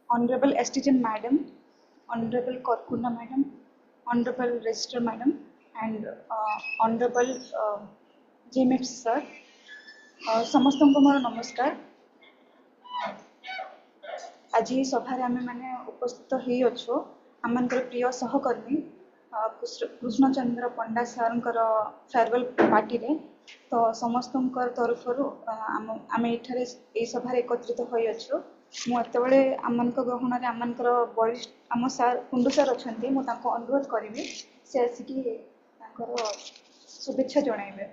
Honorable STGN Madam, Honorable Korkunda Madam, Honorable Register Madam, and Honorable GMF Sir. ସମସ୍ତଙ୍କୁ ମୋର ନମସ୍କାର। आज सभारे आमे माने उपस्थित होई अछु आमनकर प्रिय सहकर्मी कृष्णचंद्र पंडा सरंकर फेयरवेल पार्टी रे तो समस्तंकर तरफरु आमे एठारे ए सभारे एकत्रित होई अछु। मु एतबेले आमनक ग्रहण रे आमनकर वरिष्ठ आम सर कुंडू सर अछंती मु तांको अनुरोध करिवि से आसिकी तांकर शुभेच्छा जणाइबे।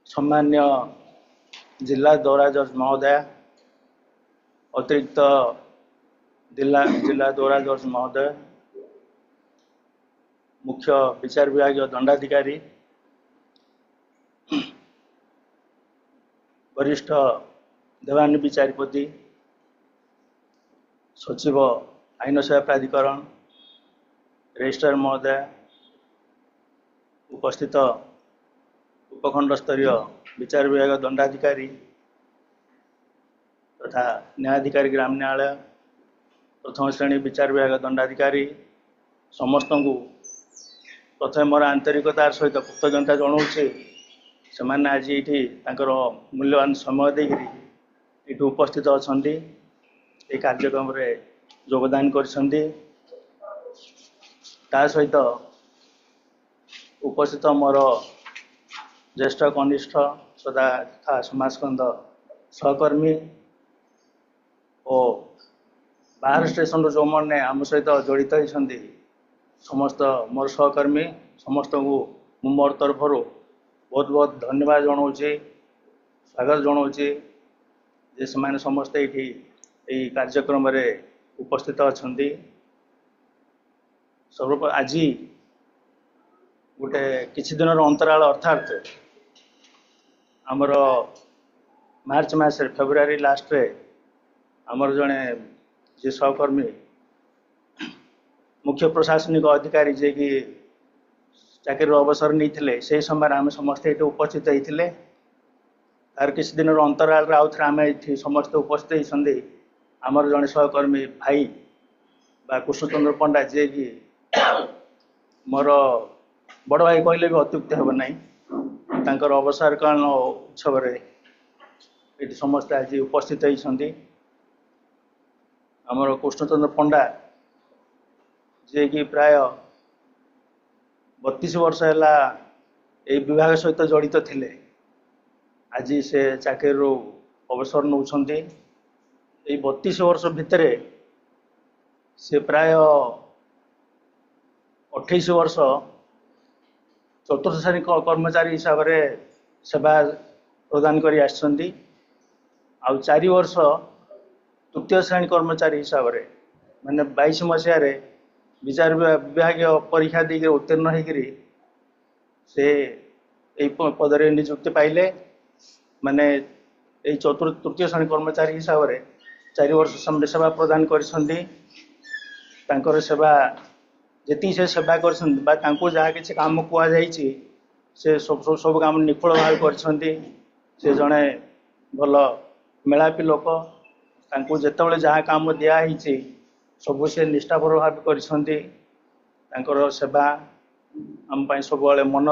सम्मान्य जिला दौरा जज महोदय, अतिरिक्त जिला दौरा जज महोदय, मुख्य विचार विभागीय दंडाधिकारी, वरिष्ठ देवानी विचारपति, सचिव आईन सेवा प्राधिकरण, रजिस्ट्रार महोदय, उपस्थित उपखंड स्तरीय विचार विभाग दंडाधिकारी तथा न्यायाधिकारी ग्राम न्यायालय प्रथम श्रेणी विचार विभाग दंडाधिकारी समस्त को प्रथम मोर आंतरिकतार सहित कृतज्ञता जनाऊे। से मैंने आज ये मूल्यवान समय देकर ये उपस्थित अच्छा ये कार्यक्रम रे योगदान कर सहित उपस्थित मोर ज्येष्ठ कनिष्ठ सदा तथा समाजकंद सहकर्मी और बाहर स्टेशन जो मैंने आम सहित जड़ित होती समस्त मोर सहकर्मी समस्त को मोर तरफ बहुत बहुत धन्यवाद जनाऊे, स्वागत जनाऊे जे से समस्ते ये कार्यक्रम रे उपस्थित अच्छा। सर्व आज गोटे किछि दिन अंतराल अर्थात आमर मार्च मास फेब्रुआरी लास्ट रे आमर जड़े जे सहकर्मी मुख्य प्रशासनिक अधिकारी जे कि चाकरी अवसर नहीं से समय आम समस्ते ये उपस्थित होते तार किसी दिन अंतराल आउ थे आम ये समस्ते उपस्थित होती आमर जड़े सहकर्मी भाई बा कृष्णचंद्र पंडा जे कि मोर बड़ भाई कहले भी अत्युक्ति हेब ना अवसर कालन उत्सव ये समस्ते आज उपस्थित होती आमर कृष्णचंद्र पंडा जे कि प्राय 32 वर्ष है ये विभाग सहित जड़ित थिले आज से चाकरी अवसर नौ 32 वर्ष भितर से प्राय 28 वर्ष चतुर्थ श्रेणी कर्मचारी हिसाब से सेवा प्रदान कर 4 वर्ष तृतीय श्रेणी कर्मचारी हिसाब से माने 22 मसीह विचार विभाग परीक्षा देकर उत्तीर्ण होकर से पदरे नियुक्ति पाइले माने तृतीय श्रेणी कर्मचारी हिसाब से 4 वर्ष सेवा प्रदान कर सेवा जी से सेवा कर जहाँ किसी काम कहुई से सब काम निपुण भाव कर जड़े भल मेलापी लोक जिते जहाँ काम दिखाई सबू से निष्ठापर भाव कर सेवा आम सब मन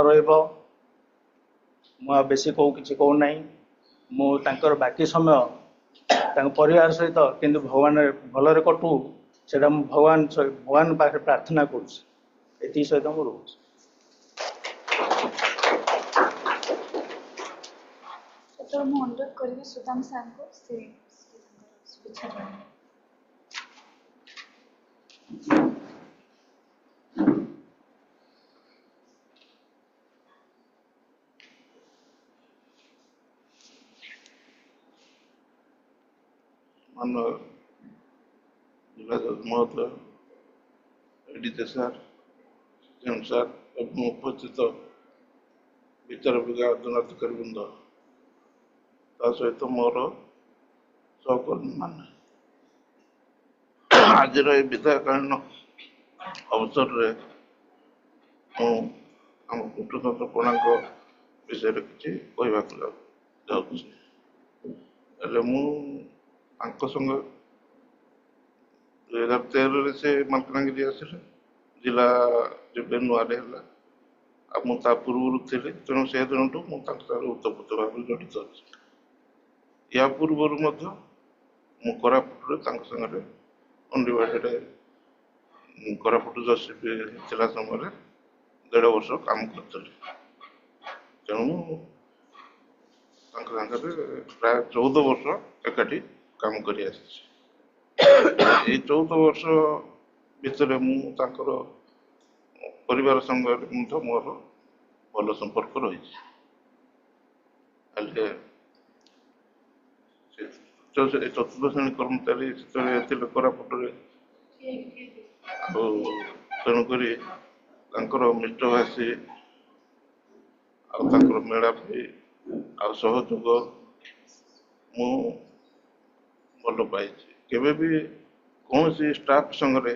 रेसी कौ कि कहूना मुझे बाकी समय परिवार सहित किंतु भगवान भलरे कटू से भगवान भगवान पाखे प्रार्थना करुँच सहित मुझे रोच। तो मु अनुरोध करी सुदाम सार को से शुभेच्छा जणाइबे। महोदय एडिटर सर सर एवं उपस्थित विचार विभाग अधिकारी वृंद ता सहित मोर सहकर्मी मान आज विधायकालीन अवसर रे आम कुटुंब कोणाक विषय किसी कहवाक जाऊँ संग 2013 से मलकानगिरी आसिले जिला जब नुआ है मुझे पूर्व थी तेणु से दिन उत्तपुत भाव जड़ित अच्छी या पूर्व कोरापुट संगे अंडीवाड़ी कोरापुट जसीपी थिला समय 1.5 वर्ष काम करी तेणु प्राय 14 वर्ष एकाठी काम कर 14 वर्ष भितर मुझे परिवार संगे मोर भल संपर्क रही चतुर्थ श्रेणी कर्मचारी कोरापुट तेणुक मिष्टभाषी मेलापी सहयोग मु भल पाई केवे भी कौन सी स्टाफ संगे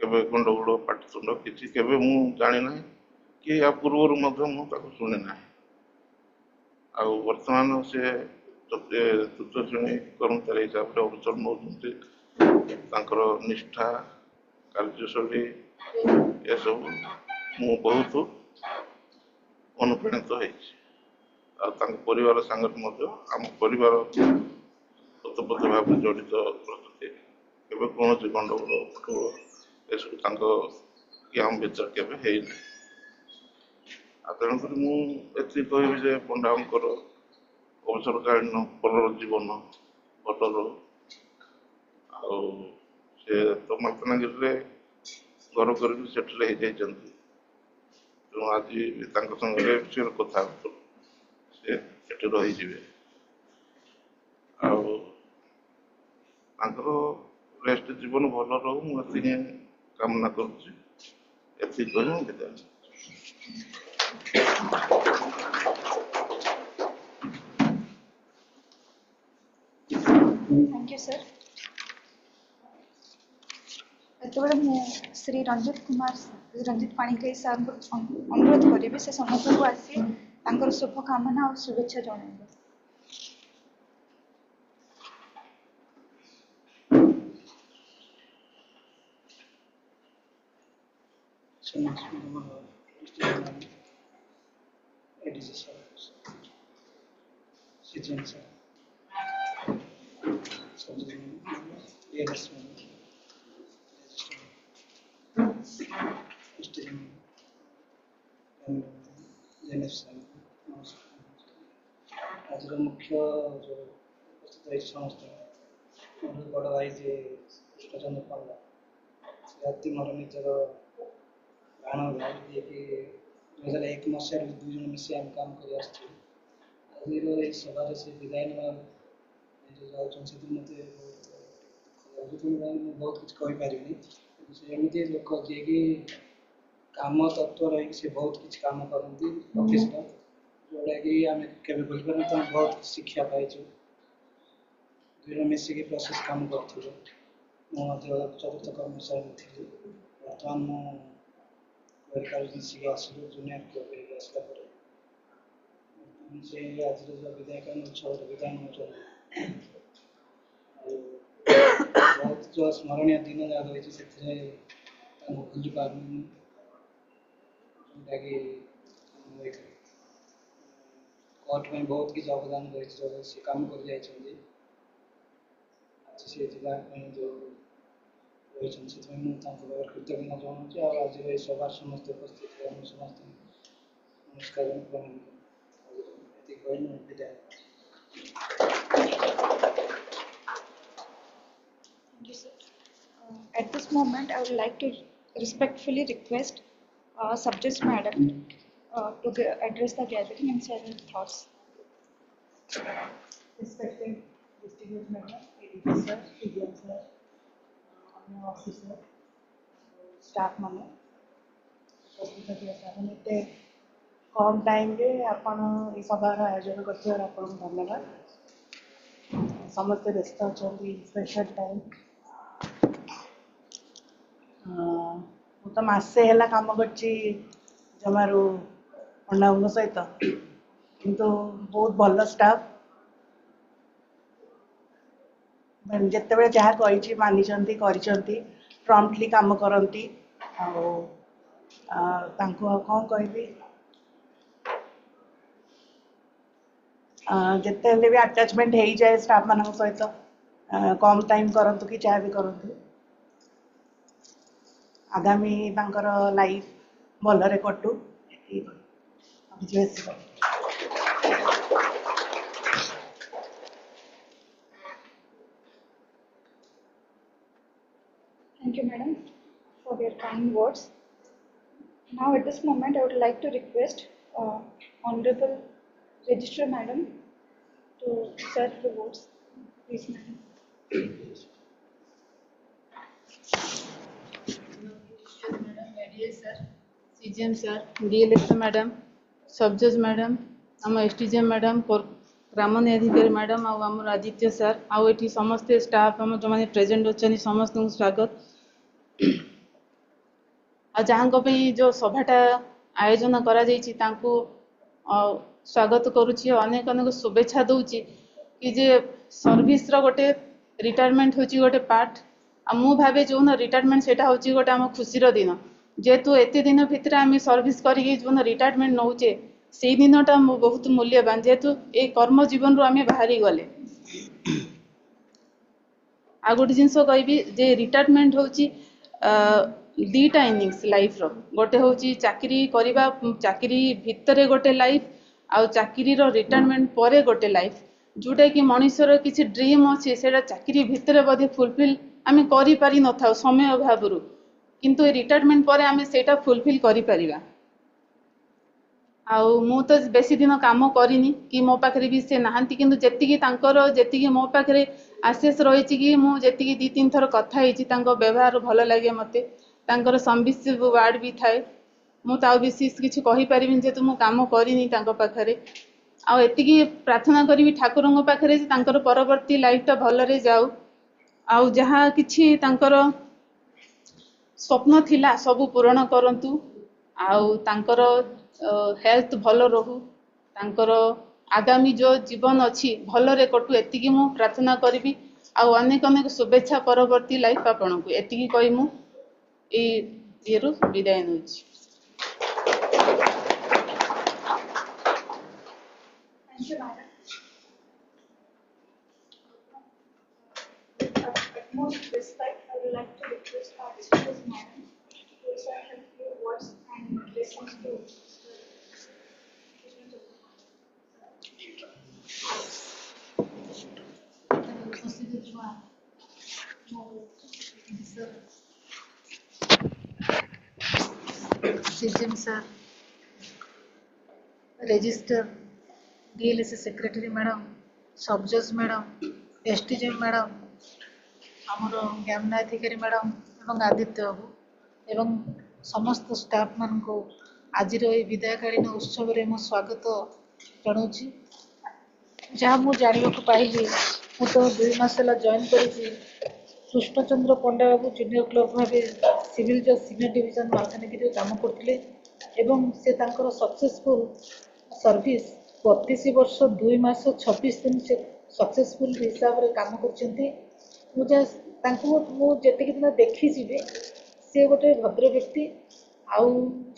केवे गंडगोल पाटितुंड किसी केवे मु जानी ना कि या पूर्व शुणी ना वर्तमान से तृतीय श्रेणी कर्मचारी हिसाब से अवसर नौ निष्ठा कार्यशैली ये सब मु बहुत अनुप्राणित होती परिवार संगे आम परिवार ओतप्रोत भाव जड़ित प्रस्तुति केवे कौन गंडगोल ये आम भर के तेणुक मुझे कह पंडा अवसरकालीन भल जीवन भल से तो मलकानगिरी घर कर सेटल हो जाती तेणु आज संगे कथा से रही रेस्ट जीवन भल रो मुझे कामना करुँच विदाय। Thank you sir. जो श्री रंजित पाणिग्राही सर अनुरोध करेंगे से समस्त को आसी शुभकामना और शुभेच्छा जन। आज मुख्य जो उपस्थित रही समस्त बड़ भाई जे कृष्णचंद्र पंडा राति मोर निजर प्राण भाई दिए कि 2001 मसीह 2 जन मिसी आम काम कर आज सभा से विदाय जाते बहुत कुछ कहीपर से एमती लोक जी कि काम तत्व रही से बहुत किसी काम करती ऑफिस जोड़ा कि आम के बहुत शिक्षा पाइचु 2 जन मिसिक प्रोसेस काम करूँ चतुर्थ कर्मचारी थी बर्तमान मुझे आसलु जूनियर क्लर्क आसला से आज जो विदायकालीन उत्सव विदाय नौ बहुत जो स्मरणीय दिन जहाँ रही से भूली पार्नी जोटा कि कोर्ट में बहुत किसी अवदान रही से काम कर से जो रही से मुझे कृतज्ञता जनाऊँ आज सभा समस्त उपस्थित समस्त नमस्कार प्रणाम विदाय। Thank you, sir. At this moment, I would like to respectfully request Subject Madam to address the gathering and share her thoughts. Respected distinguished member, ADP sir, CDM sir, officer, staff member, संस्कृति मैंने एते कम time रे आपण ये सभार आयोजन कर धन्यवाद समस्त व्यस्त अच्छा स्पेशल टाइम ମୁଁ ତ ମାସେ ହେଲା କାମ କରିଛି ଜମାରୁ ପଣ୍ଡାଙ୍କ ସହିତ କିନ୍ତୁ ବହୁତ ଭଲ ଷ୍ଟାଫ୍ ଯେତେବେଳେ ଯାହା କହିଛି ମାନିଛନ୍ତି କରିଛନ୍ତି ପ୍ରମ୍ପଟଲି କାମ କରନ୍ତି ଆଉ ତାଙ୍କୁ ଆଉ କ'ଣ କହିବି ଯେତେ ହେଲେ ବି ଆଟାଚମେଣ୍ଟ ହେଇଯାଏ ଷ୍ଟାଫ୍ ମାନଙ୍କ ସହିତ କମ୍ ଟାଇମ୍ କରନ୍ତୁ କି ଯାହା ବି କରନ୍ତୁ आगामी लाइफ भलरे कटू Thank you, madam, for your kind words. Now, at this moment, I would like to request Honorable Registrar Madam to serve the votes. Please, madam. Sir CGM sir DLS madam sub जज madam आम एसटीजीएम madam ग्रामनी अधिकारी madam आम Aditya sir आउ ये समस्ते staff आम जो मैंने प्रेजेंट अच्छा समस्त स्वागत आ जहाँ जो सभाटा आयोजन करा स्वागत करुच्ची अनेक अनेक शुभेच्छा दूची कि जे सर्विस गोटे रिटायरमेंट होची गोटे पार्ट आ मु भावे जो रिटायरमेंट सेटा होची गोटे आम खुशी दिन जेहेतु एत दिन भितर आम सर्विस करके जो रिटायरमेंट नौचे से दिनटा बहुत मूल्यवान जेहेतु ये कर्म जीवन रू आम बाहरी गले आ गोटे जिनस कहि जे रिटायरमेंट होची दीटा इनिंग्स लाइफ रो गोटे होची चाकरी करिबा चाकरी भितरे गोटे लाइफ आ चाकरी रो रिटायरमेंट परे गोटे लाइफ जोटा कि मनुष्यर किसी ड्रीम अच्छे से चाकरी भितर बोधे फुलफिल आम करि न था समय अभाव किंतु रिटायरमेंट पर आम से फुलफिल करिपरिबा आउ मु तो बेसी दिन काम करिनी कि मो पाखरे भी से नाहंती किंतु जेतिकी तांकर जेतिकी मो पाखरे आशेष रही कि मु जेतिकी 2-3 थर कथा हेची तांको व्यवहार भल लगे मते तांकर संबिसिव वार्ड भी थाए मु ताउ विशेष किछि कहि परिबिन जे मु काम करिनी तांको पाखरे आ एतिकी प्रार्थना करी ठाकुरंग पाखरे जे तांकर परवर्ती लाइफटा भलरे जाऊ आउ जहाँ किछि तांकर स्वप्न थिला सब पूरण करंतु आउ तांकर हेल्थ भल रहू तांकर आगामी जो जीवन अच्छी भलरे कटू एतिकी मु प्रार्थना करी आउ अनेक अनेक शुभेच्छा परवर्ती लाइफ आपण को एतिकी कहि मु ये विदाय नउछि Thank you, madam. With utmost respect, I would like to request our distinguished madam to say a few words and blessings to CGM sir register DLS secretary madam sub जज मैडम एसटीजीएम मैडम आमर ग्रामना अधिकारी madam एवं आदित्य बाबू एवं समस्त staff मान को आज विदायकालीन उत्सव में मो स्वागत जनाऊँगी जहाँ मुझे जानवा पाइली मु तो 2 मास जॉइन करी कृष्णचंद्र पंडा बाबू जूनियर क्लर्क भाव सिविल जज सीनियर डिविजन मालकानगिरी काम करते से तांकर सक्सेसफुल सर्विस 32 वर्ष 2 मास 26 दिन से सक्सेसफुल हिसाब से काम करते मुझे दिन देखी से गोटे भद्र व्यक्ति आउ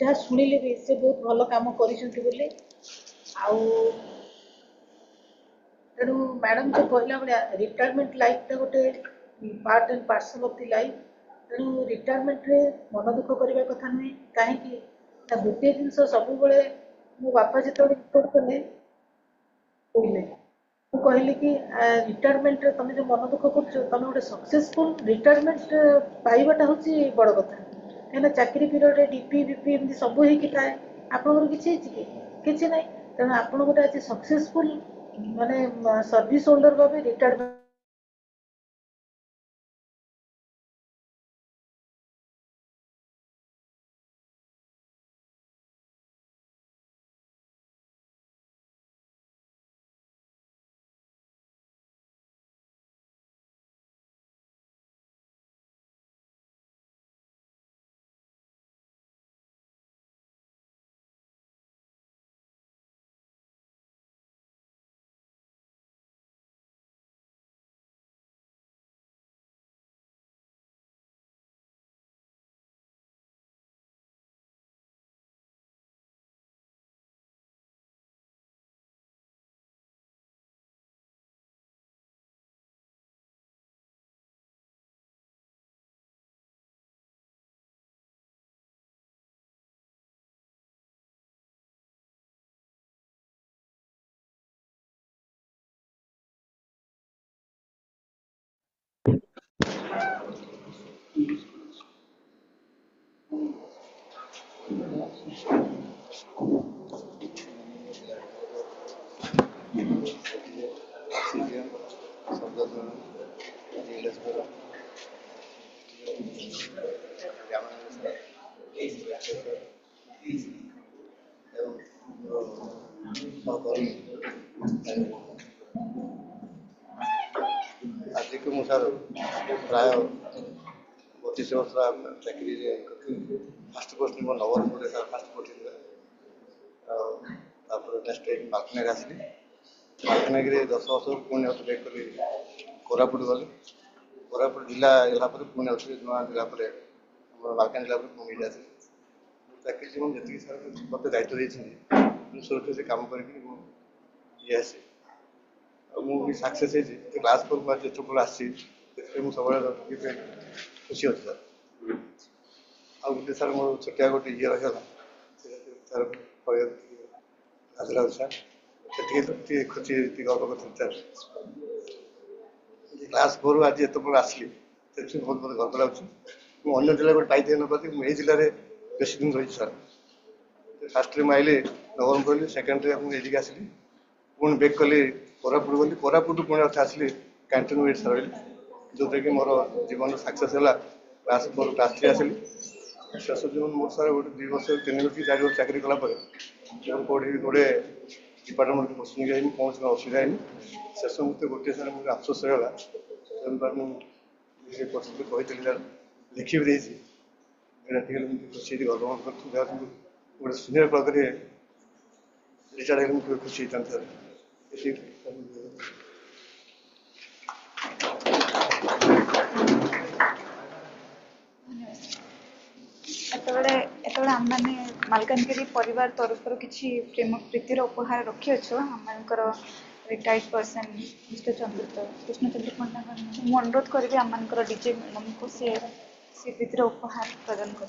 जहाँ शुणिले भी से बहुत भल काम कर तेणु मैडम जो कहला भाया रिटायरमेंट लाइफ गोटे part and parcel of the life तेणु रिटायरमेंट रे मन दुख करने कथा नुहे कहीं गोटे जिन सब मो बापा जो रिपोर्ट कले कहली कि रिटायरमेंट तुम जो मन दुख कर तुम गोटे सक्सेसफुल रिटायरमेंट पाइबाटा हूँ बड़ कथा कहीं चाकरी पीरियड डीपी बीपी एमती सब हो थाए आपंकर किसी ना तेणु आप गोटे आज सक्सेसफुल माने सर्विस होल्डर भाव रिटायरमेंट सीजीएम शब्द आज को मुझे प्राय 32 वर्ष चाकरी फास्ट पोस्ट मो Nabarangpur sir fast post next Malkangiri आसली मालकानगिरी 10 वर्ष पुणी ब्रेक कली कोरापुट गली कोरापुट जिला गलापर पुणी नुआ जिला मालकान जिला पुणी आस चाकरी जीवन जी सर मत दायित्व देती सुरक्षा से कम करके आसे मुझे सक्सेस क्लास पर जो आसी सब खुशी अच्छी सर आ गए सर मोर छोटिया गोटे ये रहा सर आदर सर से खुशी गर्व कर क्लास 4 आज एत आसली से बहुत बहुत गर्व लगुच अन्य जिला गोटे पाई न जिले में बेस दिन रही सर फास्ट आइली नवरंगपुर सेकेंड एदिक आसली पुणी बेक कली कोरापुट गली कोरापुट पुणी आसली कैंटीन वेट सर जो कि मोर जीवन सक्सेस है क्लास 4 क्लास 3 आसली शेष जीवन मोर सर गोटे 2 वर्ष 3 वर्ष 4 वर्ष चाकरी कलापर कौटे गोटे डिपार्टमेंट पोस्टिंग जाइए कौन असुविधा है शेष मत गोटे सर मुझे अफसोस रहा मुझे कही लिखी भी खुशी गर्व कर गोटे सीनियर ब्लक रिटायर्ड मुझे खुशी होता सर एतबे आम मैंने मालकानगिरी परिवार तरफ किसी प्रेम प्रीतिर उपहार रखी अच्छु आमर रिटायर्ड पर्सन मिस्टर कृष्णचंद्र पंडा मुझे अनुरोध करी आम डीजे मैडम को सी प्रीतिर उपहार प्रदान कर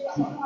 Thank you.